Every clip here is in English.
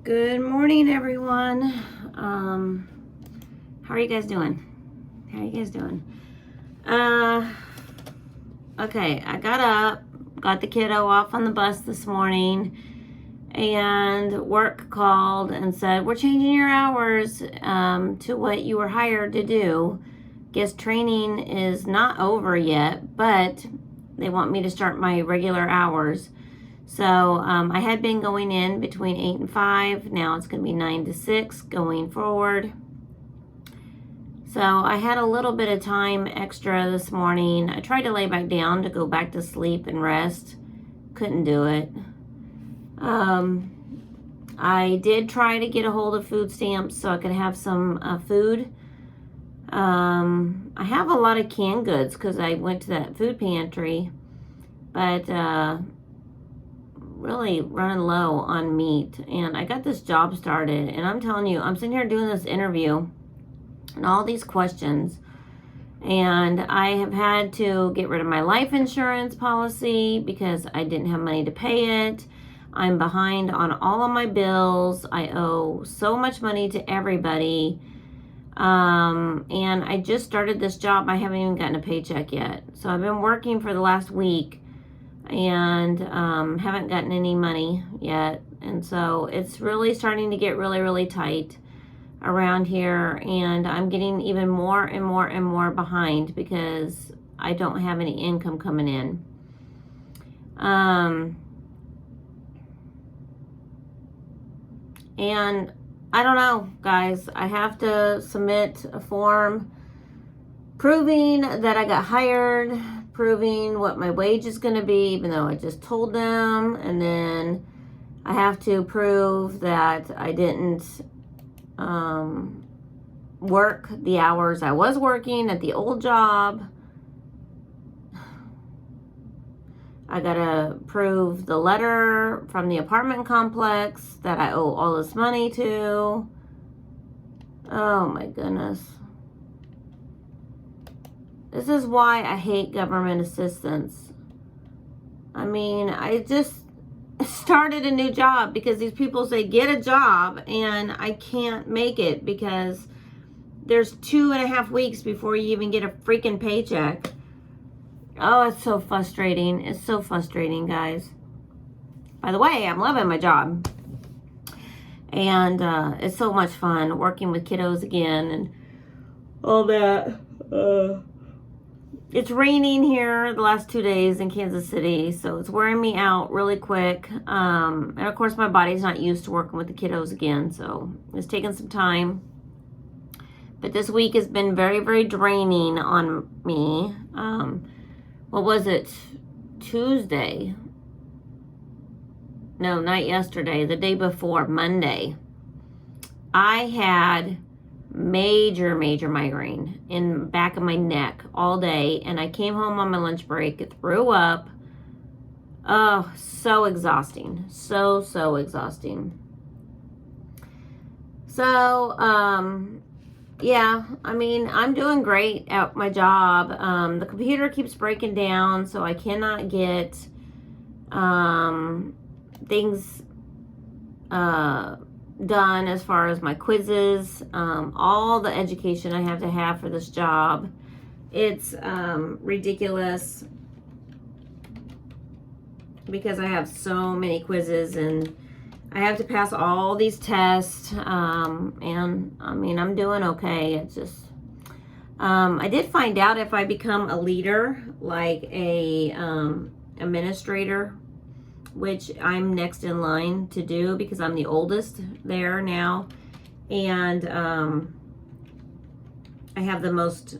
Good morning, everyone. How are you guys doing? Okay, I got up, got the kiddo off on the bus this morning, and work called and said, we're changing your hours to what you were hired to do. Guess training is not over yet, but they want me to start my regular hours. So I had been going in between 8 and 5. Now it's going to be 9 to 6 going forward. So I had a little bit of time extra this morning. I tried to lay back down to go back to sleep and rest. Couldn't do it. I did try to get a hold of food stamps so I could have some food. I have a lot of canned goods because I went to that food pantry. But really running low on meat, and I got this job started, and I'm telling you, I'm sitting here doing this interview and all these questions, and I have had to get rid of my life insurance policy because I didn't have money to pay it. I'm behind on all of my bills. I owe so much money to everybody, and I just started this job. I haven't even gotten a paycheck yet, so I've been working for the last week and haven't gotten any money yet, and so it's really starting to get really tight around here, and I'm getting even more and more behind because I don't have any income coming in. And I don't know, guys, I have to submit a form proving that I got hired, proving what my wage is going to be, even though I just told them. And then I have to prove that I didn't work the hours I was working at the old job. I got to prove the letter from the apartment complex that I owe all this money to. Oh my goodness. This is why I hate government assistance. I mean, I just started a new job because these people say, get a job, and I can't make it because there's 2.5 weeks before you even get a freaking paycheck. Oh, it's so frustrating. It's so frustrating, guys. By the way, I'm loving my job. And it's so much fun working with kiddos again and all that. It's raining here the last 2 days in Kansas City, so it's wearing me out really quick. And of course, my body's not used to working with the kiddos again, so it's taking some time. But this week has been very draining on me. What was it? Tuesday? No, not yesterday. The day before, Monday. I had major migraine in the back of my neck all day, and I came home on my lunch break, threw up. Oh, so exhausting. So exhausting. So yeah, I mean, I'm doing great at my job. The computer keeps breaking down, so I cannot get things done as far as my quizzes, all the education I have to have for this job. It's ridiculous because I have so many quizzes and I have to pass all these tests, and I mean, I'm doing okay. It's just I did find out if I become a leader, like a administrator, which I'm next in line to do because I'm the oldest there now, and I have the most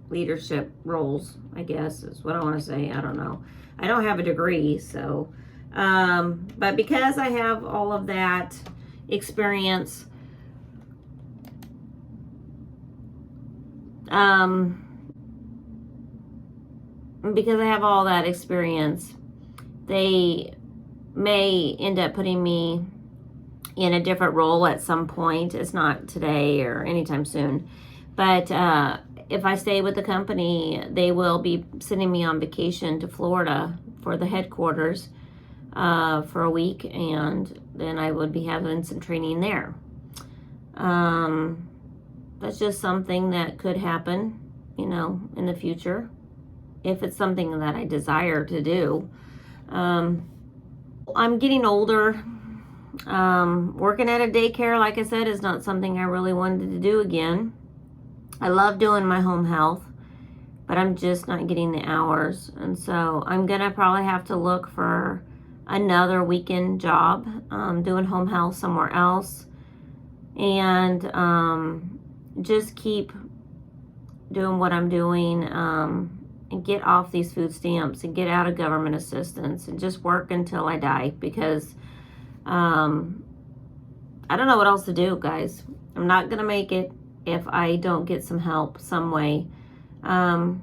leadership roles, I guess is what I want to say. I don't know. I don't have a degree, so but because I have all of that experience, they may end up putting me in a different role at some point. It's not today or anytime soon, but if I stay with the company, they will be sending me on vacation to Florida for the headquarters for a week, and then I would be having some training there. That's just something that could happen, in the future, if it's something that I desire to do. I'm getting older. Working at a daycare, like I said, is not something I really wanted to do again. I love doing my home health, but I'm just not getting the hours. And so I'm going to probably have to look for another weekend job, doing home health somewhere else. And just keep doing what I'm doing, and get off these food stamps and get out of government assistance and just work until I die, because I don't know what else to do, guys. I'm not going to make it if I don't get some help some way. I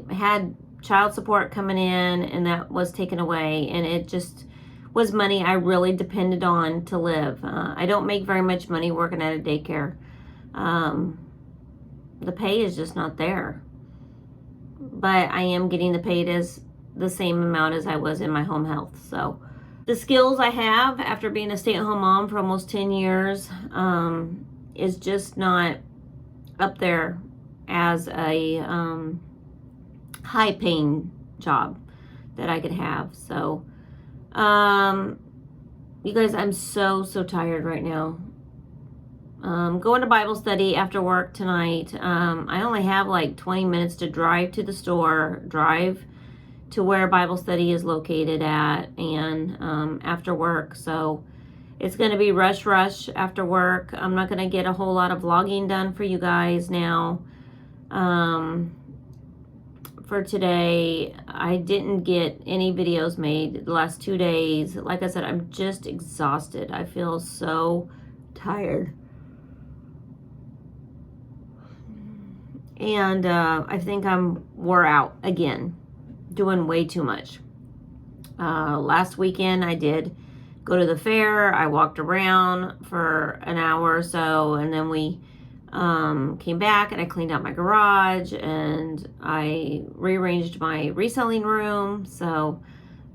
had child support coming in, and that was taken away, and it just was money I really depended on to live. I don't make very much money working at a daycare. The pay is just not there. But I am getting paid as the same amount as I was in my home health. So the skills I have after being a stay-at-home mom for almost 10 years is just not up there as a high-paying job that I could have. So you guys, I'm so tired right now. Going to Bible study after work tonight. I only have like 20 minutes to drive to the store, drive to where Bible study is located at, and after work. So it's going to be rush after work. I'm not going to get a whole lot of vlogging done for you guys now. For today, I didn't get any videos made the last 2 days. Like I said, I'm just exhausted. I feel so tired. And I think I'm wore out again, doing way too much. Last weekend I did go to the fair. I walked around for an hour or so, and then we came back and I cleaned out my garage and I rearranged my reselling room. So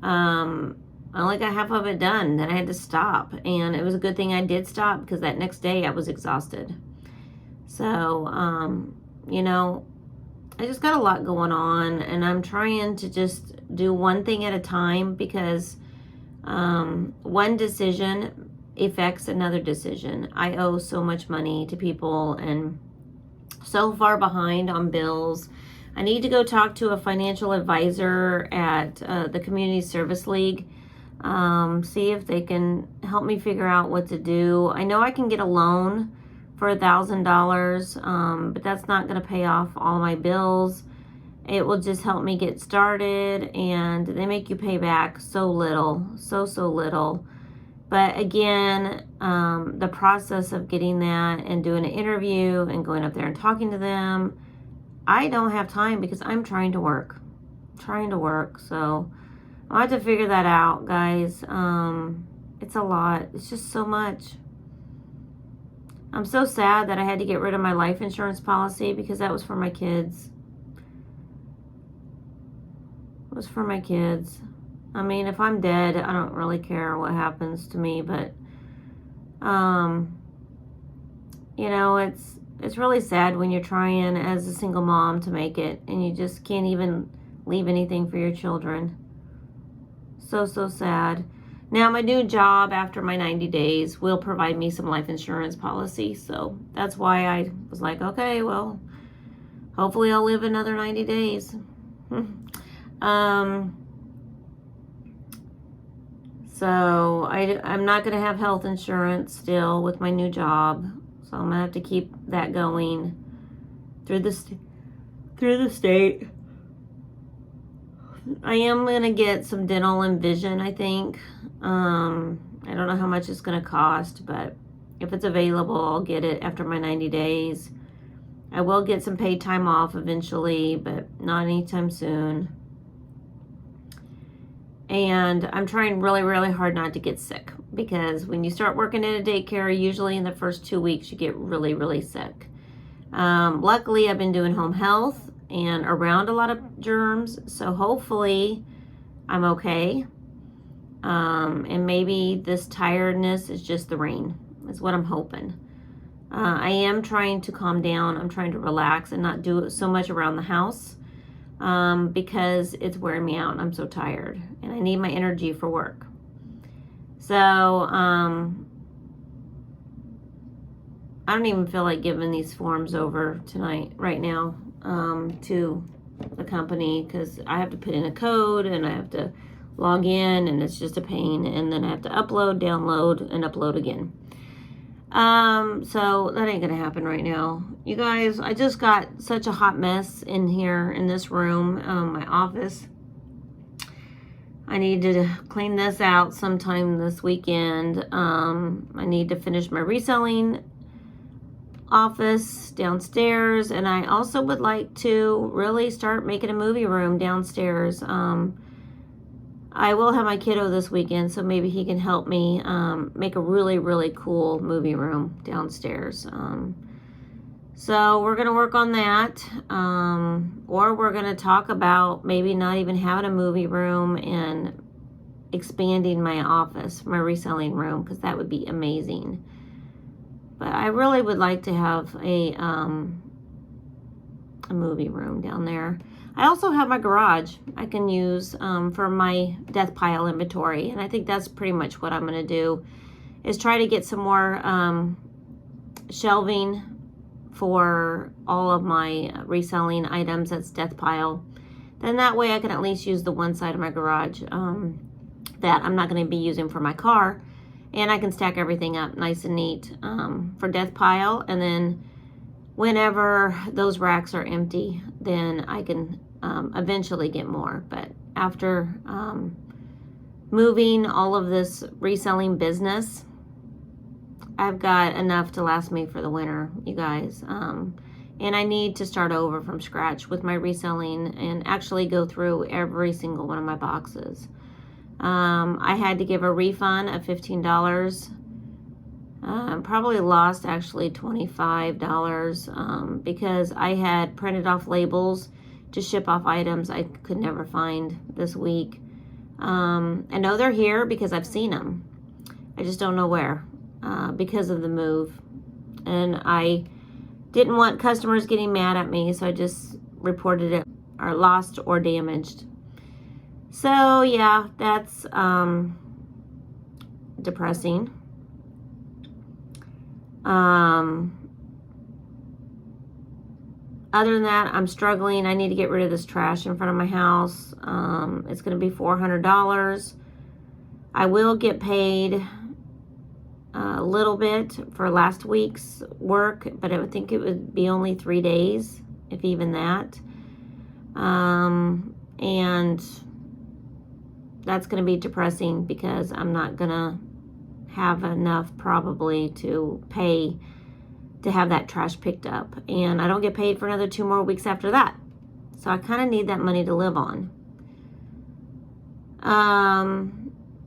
I only got half of it done. Then I had to stop, and it was a good thing I did stop, because that next day I was exhausted. So I just got a lot going on, and I'm trying to just do one thing at a time, because one decision affects another decision. I owe so much money to people and so far behind on bills. I need to go talk to a financial advisor at the Community Service League, see if they can help me figure out what to do. I know I can get a loan for $1,000, but that's not going to pay off all my bills. It will just help me get started, and they make you pay back so little, so little. But again, the process of getting that and doing an interview and going up there and talking to them, I don't have time because I'm trying to work. So I'll have to figure that out, guys. It's a lot. It's just so much. I'm so sad that I had to get rid of my life insurance policy, because that was for my kids. It was for my kids. I mean, if I'm dead, I don't really care what happens to me, but it's really sad when you're trying as a single mom to make it, and you just can't even leave anything for your children. So sad. Now, my new job after my 90 days will provide me some life insurance policy. So that's why I was like, okay, well, hopefully I'll live another 90 days. So I'm not going to have health insurance still with my new job. So I'm going to have to keep that going through the state. I am going to get some dental and vision, I think. I don't know how much it's going to cost, but if it's available, I'll get it after my 90 days. I will get some paid time off eventually, but not anytime soon. And I'm trying really hard not to get sick, because when you start working at a daycare, usually in the first 2 weeks, you get really sick. Luckily, I've been doing home health and around a lot of germs, so hopefully I'm okay. And maybe this tiredness is just the rain, is what I'm hoping. I am trying to calm down. I'm trying to relax and not do so much around the house because it's wearing me out. I'm so tired and I need my energy for work. So I don't even feel like giving these forms over tonight, right now, to the company, because I have to put in a code and I have to log in and it's just a pain, and then I have to upload, download, and upload again. So that ain't gonna happen right now. You guys, I just got such a hot mess in here in this room, my office. I need to clean this out sometime this weekend. I need to finish my reselling office downstairs, and I also would like to really start making a movie room downstairs. I will have my kiddo this weekend, so maybe he can help me make a really, really cool movie room downstairs. So we're going to work on that, or we're going to talk about maybe not even having a movie room and expanding my office, my reselling room, because that would be amazing. But I really would like to have a movie room down there. I also have my garage I can use for my death pile inventory, and I think that's pretty much what I'm going to do, is try to get some more shelving for all of my reselling items that's death pile. Then that way I can at least use the one side of my garage that I'm not going to be using for my car, and I can stack everything up nice and neat for death pile. And then whenever those racks are empty, then I can eventually get more. But after moving all of this reselling business, I've got enough to last me for the winter, you guys. And I need to start over from scratch with my reselling and actually go through every single one of my boxes. I had to give a refund of $15. Probably lost actually $25 because I had printed off labels to ship off items I could never find this week. I know they're here because I've seen them. I just don't know where because of the move. And I didn't want customers getting mad at me, so I just reported it or lost or damaged. So yeah, that's depressing. Other than that, I'm struggling. I need to get rid of this trash in front of my house. It's going to be $400. I will get paid a little bit for last week's work, but I would think it would be only 3 days, if even that. And that's going to be depressing because I'm not going to have enough probably to pay to have that trash picked up, and I don't get paid for another 2 more weeks after that, so I kind of need that money to live on.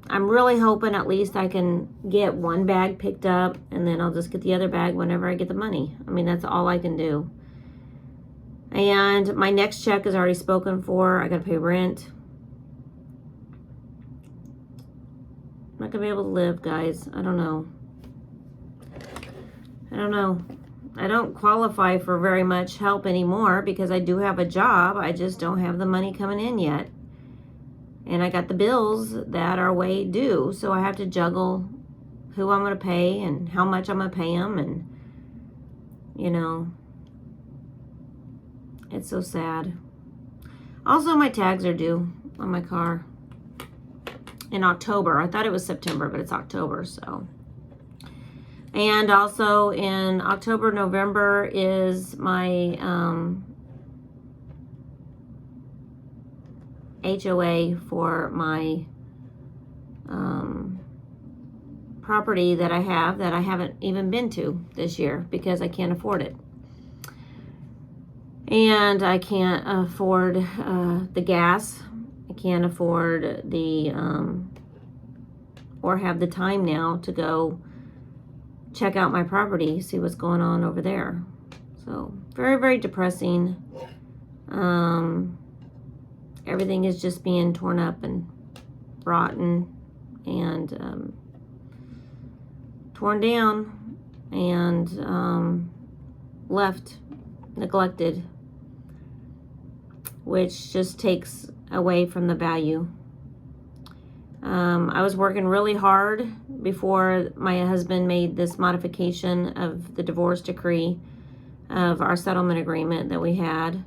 I'm really hoping at least I can get one bag picked up, and then I'll just get the other bag whenever I get the money. I mean, that's all I can do. And my next check is already spoken for. I gotta pay rent. I'm not gonna be able to live, guys. I don't know. I don't qualify for very much help anymore because I do have a job. I just don't have the money coming in yet. And I got the bills that are way due. So I have to juggle who I'm going to pay and how much I'm going to pay them. And, you know, it's so sad. Also, my tags are due on my car in October. I thought it was September, but it's October, so. And also in October, November is my HOA for my property that I have that I haven't even been to this year because I can't afford it. And I can't afford the gas. I can't afford the, or have the time now to go check out my property, see what's going on over there. So very, very depressing. Everything is just being torn up and rotten and torn down and left neglected, which just takes away from the value. I was working really hard before my husband made this modification of the divorce decree of our settlement agreement that we had.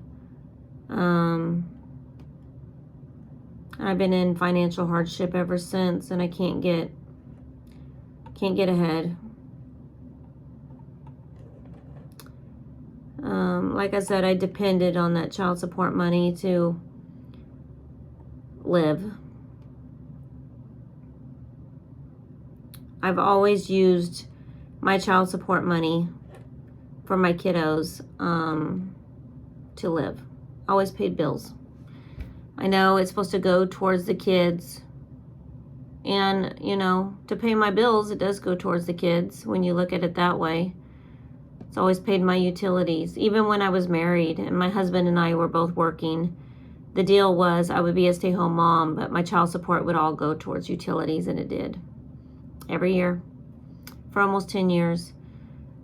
I've been in financial hardship ever since, and I can't get ahead. Like I said, I depended on that child support money to live. I've always used my child support money for my kiddos to live. Always paid bills. I know it's supposed to go towards the kids. And, you know, to pay my bills, it does go towards the kids when you look at it that way. It's always paid my utilities. Even when I was married and my husband and I were both working, the deal was I would be a stay-home mom, but my child support would all go towards utilities, and it did. Every year for almost 10 years.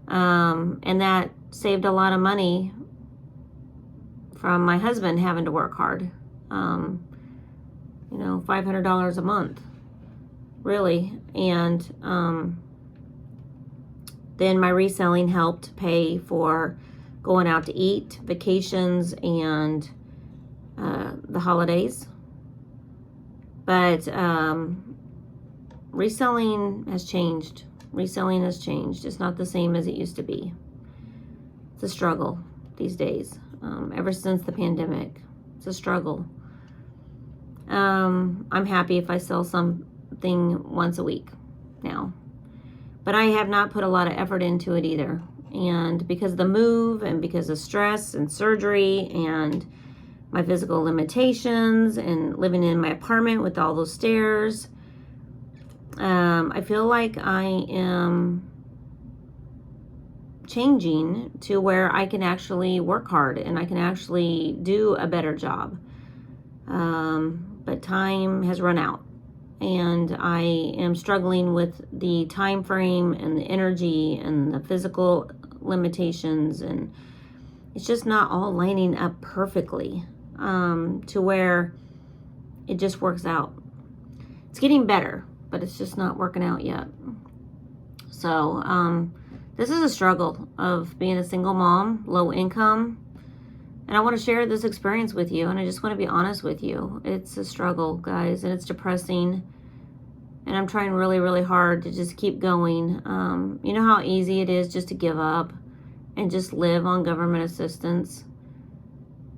And that saved a lot of money from my husband having to work hard. You know, $500 a month, really. And then my reselling helped pay for going out to eat, vacations, and the holidays. But reselling has changed. Reselling has changed. It's not the same as it used to be. It's a struggle these days. Ever since the pandemic, it's a struggle. I'm happy if I sell something once a week now. But I have not put a lot of effort into it either. And because of the move and because of stress and surgery and my physical limitations and living in my apartment with all those stairs, I feel like I am changing to where I can actually work hard and I can actually do a better job. But time has run out, and I am struggling with the time frame and the energy and the physical limitations, and it's just not all lining up perfectly to where it just works out. It's getting better, but it's just not working out yet. So this is a struggle of being a single mom, low income. And I want to share this experience with you, and I just want to be honest with you. It's a struggle, guys, and it's depressing. And I'm trying really, really hard to just keep going. You know how easy it is just to give up and just live on government assistance?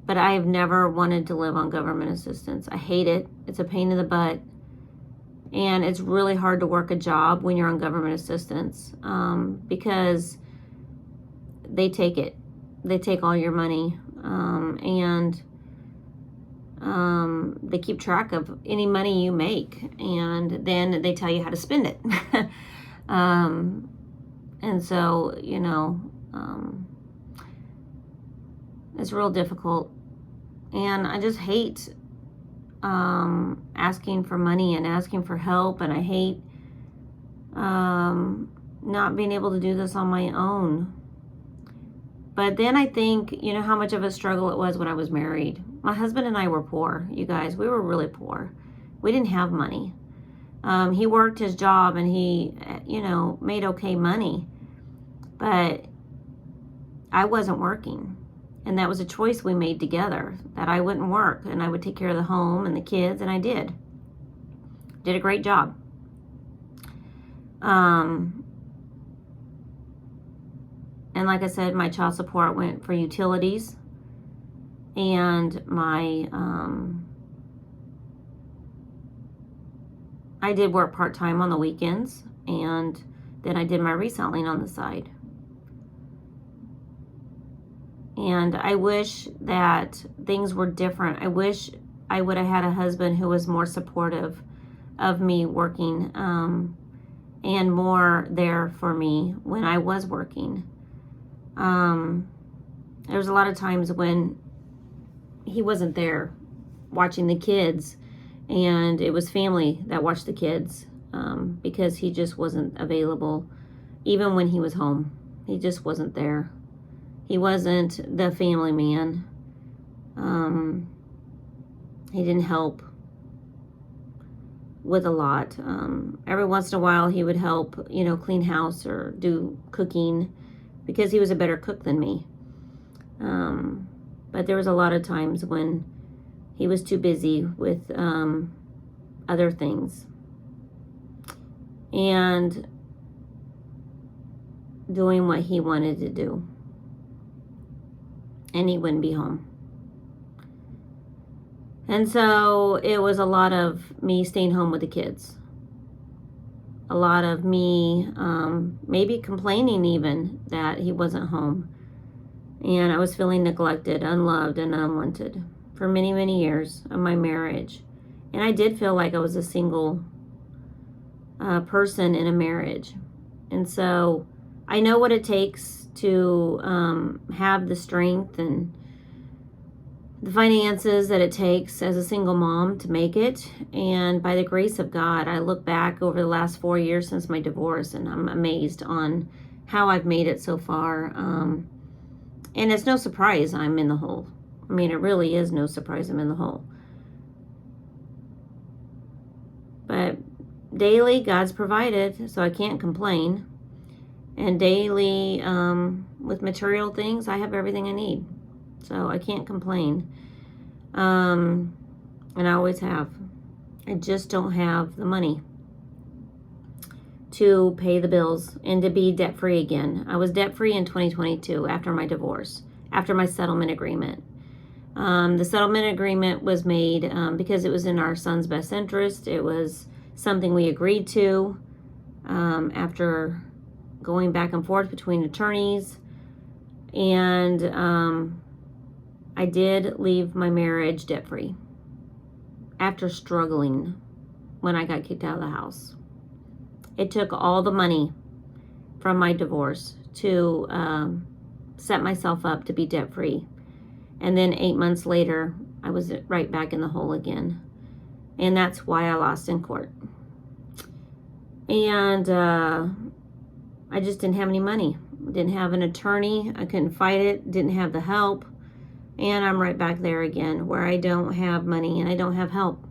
But I have never wanted to live on government assistance. I hate it. It's a pain in the butt. And it's really hard to work a job when you're on government assistance because they take it. They take all your money. And they keep track of any money you make, and then they tell you how to spend it. And so, you know, it's real difficult, and I just hate asking for money and asking for help, and I hate not being able to do this on my own. But then I think, you know, how much of a struggle it was when I was married. My husband and I were poor, you guys. We were really poor. We didn't have money. He worked his job and he, you know, made okay money. But I wasn't working. And that was a choice we made together, that I wouldn't work and I would take care of the home and the kids, and I did. Did a great job. And like I said, my child support went for utilities, and my, I did work part-time on the weekends, and then I did my reselling on the side. And I wish that things were different. I wish I would have had a husband who was more supportive of me working, and more there for me when I was working. There was a lot of times when he wasn't there watching the kids, and it was family that watched the kids, because he just wasn't available. Even when he was home, he just wasn't there. He wasn't the family man. He didn't help with a lot. Every once in a while he would help, clean house or do cooking, because he was a better cook than me. But there was a lot of times when he was too busy with other things and doing what he wanted to do, and he wouldn't be home. And so it was a lot of me staying home with the kids. A lot of me maybe complaining even that he wasn't home. And I was feeling neglected, unloved, and unwanted for many, many years of my marriage. And I did feel like I was a single person in a marriage. And so I know what it takes to have the strength and the finances that it takes as a single mom to make it. And by the grace of God, I look back over the last 4 years since my divorce, and I'm amazed on how I've made it so far. And it's no surprise I'm in the hole. I mean, it really is no surprise I'm in the hole. But daily, God's provided, so I can't complain. And daily, with material things, I have everything I need. So I can't complain. And I always have. I just don't have the money to pay the bills and to be debt-free again. I was debt-free in 2022 after my divorce, after my settlement agreement. The settlement agreement was made because it was in our son's best interest. It was something we agreed to after going back and forth between attorneys. And I did leave my marriage debt-free after struggling when I got kicked out of the house. It took all the money from my divorce to set myself up to be debt-free. And then 8 months later, I was right back in the hole again. And that's why I lost in court. And I just didn't have any money. Didn't have an attorney. I couldn't fight it. Didn't have the help. And I'm right back there again, where I don't have money and I don't have help.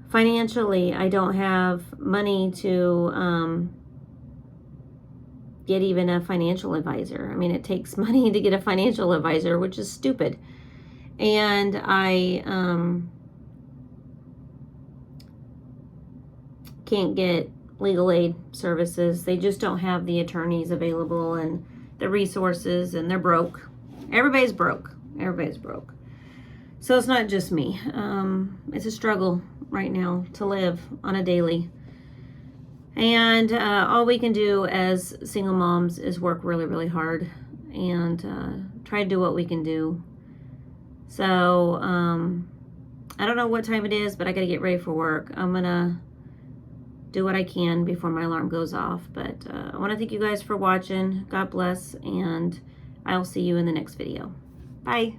Financially, I don't have money to get even a financial advisor. I mean, it takes money to get a financial advisor, which is stupid. And I can't get legal aid services. They just don't have the attorneys available and the resources, and they're broke. Everybody's broke. Everybody's broke. So it's not just me. It's a struggle right now to live on a daily. And all we can do as single moms is work really, really hard and try to do what we can do. So I don't know what time it is, but I got to get ready for work. I'm going to do what I can before my alarm goes off. But I want to thank you guys for watching. God bless, and I'll see you in the next video. Bye.